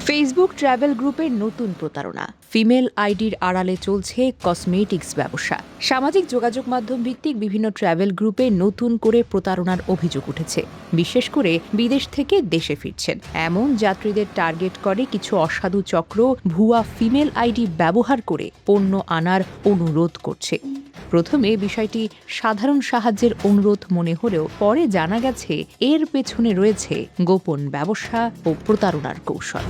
Facebook travel গ্রুপের নতুন প্রতারণা। ফিমেল আইডির আড়ালে চলছে কসমেটিক্স ব্যবসা। সামাজিক যোগাযোগ মাধ্যম ভিত্তিক বিভিন্ন ট্রাভেল গ্রুপে নতুন করে প্রতারণার অভিযোগ উঠেছে। বিশেষ করে বিদেশ থেকে দেশে ফিরছেন এমন যাত্রীদের টার্গেট করে কিছু অসাধু চক্র ভুয়া ফিমেল আইডি ব্যবহার করে পণ্য আনার অনুরোধ করছে। প্রথমে বিষয়টি সাধারণ সাহায্যের অনুরোধ মনে হলেও পরে জানা গেছে এর পেছনে রয়েছে গোপন ব্যবসা ও প্রতারণার কৌশল।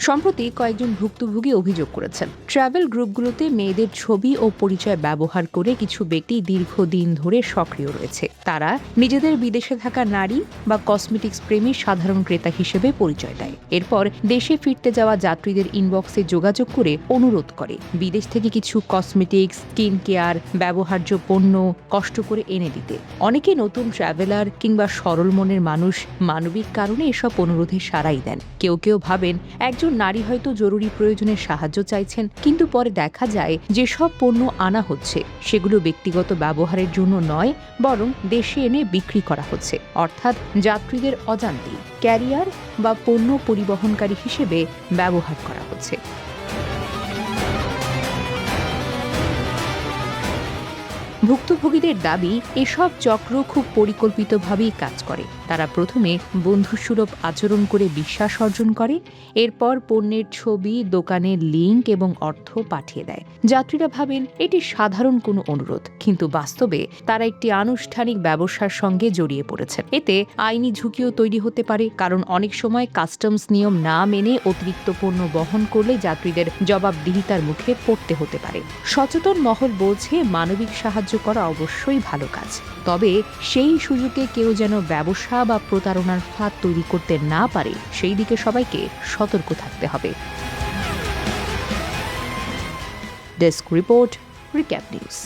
সম্প্রতি কয়েকজন ভুক্তভোগী অভিযোগ করেছেন, ট্রাভেল গ্রুপগুলোতে মেয়েদের ছবি ও পরিচয় ব্যবহার করে কিছু ব্যক্তি দীর্ঘদিন ধরে সক্রিয় রয়েছে। তারা নিজেদের বিদেশে থাকা নারী বা কসমেটিক্স প্রেমী সাধারণ ক্রেতা হিসেবে পরিচয় দেয়। এরপর দেশে ফিরতে যাওয়া যাত্রীদের ইনবক্সে যোগাযোগ করে অনুরোধ করে বিদেশ থেকে কিছু কসমেটিক্স, স্কিন কেয়ার, ব্যবহার্য পণ্য কষ্ট করে এনে দিতে। অনেকে নতুন ট্রাভেলার কিংবা সরল মনের মানুষ মানবিক কারণে এসব অনুরোধে সাড়াই দেন। কেউ কেউ ভাবেন একজন নারী হয়তো জরুরি প্রয়োজনে সাহায্য চাইছেন, কিন্তু পরে দেখা যায় যেসব পণ্য আনা হচ্ছে সেগুলো ব্যক্তিগত ব্যবহারের জন্য নয়, বরং দেশে এনে বিক্রি করা হচ্ছে। অর্থাৎ যাত্রীদের অজান্তেই ক্যারিয়ার বা পণ্য পরিবহনকারী হিসেবে ব্যবহার করা হচ্ছে। ভুক্তভোগীদের দাবি, এসব চক্র খুব পরিকল্পিতভাবেই কাজ করে। তারা প্রথমে বন্ধুসুলভ আচরণ করে বিশ্বাস অর্জন করে, এরপর পণ্যের ছবি, দোকানের লিংক এবং অর্থ পাঠিয়ে দেয়। যাত্রীরা ভাবেন এটি সাধারণ কোনো অনুরোধ, কিন্তু বাস্তবে তারা একটি আনুষ্ঠানিক ব্যবসার সঙ্গে জড়িয়ে পড়েছে। এতে আইনি ঝুঁকিও তৈরি হতে পারে, কারণ অনেক সময় কাস্টমস নিয়ম না মেনে অতিরিক্ত পণ্য বহন করলে যাত্রীদের জবাবদিহিতার মুখে পড়তে হতে পারে। সচেতন মহল বলছে, মানবিক সাহায্য করা অবশ্যই ভালো কাজ, তবে সেই সুযোগে কেউ যেন ব্যবসা বা প্রতারণার ফাঁদ তৈরি করতে না পারে সেই দিকে সবাইকে সতর্ক থাকতে হবে। Desk report, recap news.